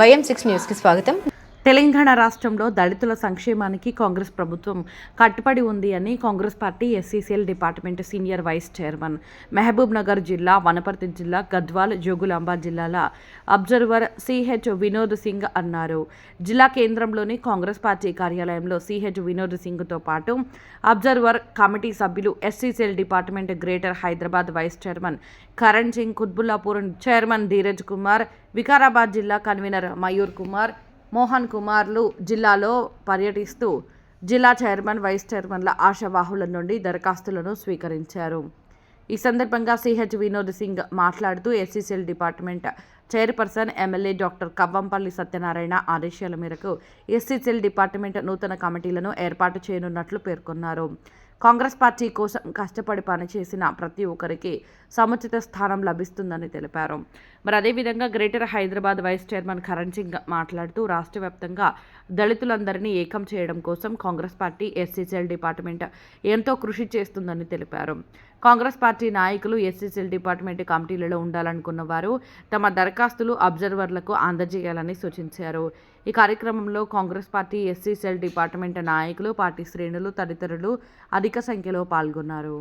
వైఎం6 న్యూస్కి స్వాగతం. తెలంగాణ రాష్ట్రంలో దళితుల సంక్షేమానికి కాంగ్రెస్ ప్రభుత్వం కట్టుబడి ఉంది అని Congress party SCCL department senior vice chairman, Mahbubnagar జిల్లా, వనపర్తి జిల్లా, గద్వాల్, జోగులాంబ జిల్లాల అబ్జర్వర్ సిహెచ్ వినోద్ సింగ్ అన్నారు. జిల్లా కేంద్రంలోని కాంగ్రెస్ పార్టీ కార్యాలయంలో సిహెచ్ వినోద్ సింగ్తో పాటు అబ్జర్వర్ కమిటీ సభ్యులు, SCCL department greater Hyderabad vice chairman Karan Singh, Kuthbullapur chairman Dheeraj Kumar, Vikarabad జిల్లా కన్వీనర్ మయూర్ కుమార్, మోహన్ కుమార్లు జిల్లాలో పర్యటిస్తూ జిల్లా చైర్మన్, వైస్ చైర్మన్ల ఆశావాహుల నుండి దరఖాస్తులను స్వీకరించారు. ఈ సందర్భంగా సిహెచ్ వినోద్ సింగ్ మాట్లాడుతూ SCCL department chairperson MLA doctor Kavvampalli Satyanarayana ఆదేశాల మేరకు ఎస్సీసీఎల్ డిపార్ట్మెంట్ నూతన కమిటీలను ఏర్పాటు చేయనున్నట్లు పేర్కొన్నారు. కాంగ్రెస్ పార్టీ కోసం కష్టపడి పనిచేసిన ప్రతి ఒక్కరికి సముచిత స్థానం లభిస్తుందని తెలిపారు. మరి అదేవిధంగా greater Hyderabad vice chairman Karan Singh మాట్లాడుతూ రాష్ట్ర వ్యాప్తంగా దళితులందరినీ ఏకం చేయడం కోసం కాంగ్రెస్ పార్టీ ఎస్సీసీఎల్ డిపార్ట్మెంట్ ఎంతో కృషి చేస్తుందని తెలిపారు. కాంగ్రెస్ పార్టీ నాయకులు ఎస్సీసీఎల్ డిపార్ట్మెంట్ కమిటీలలో ఉండాలనుకున్న వారు తమ దరఖాస్తులు అబ్జర్వర్లకు అందజేయాలని సూచించారు. ఈ కార్యక్రమంలో కాంగ్రెస్ పార్టీ ఎస్సీసీఎల్ డిపార్ట్మెంట్ నాయకులు, పార్టీ శ్రేణులు తదితరులు అధిక సంఖ్యలో పాల్గొన్నారు.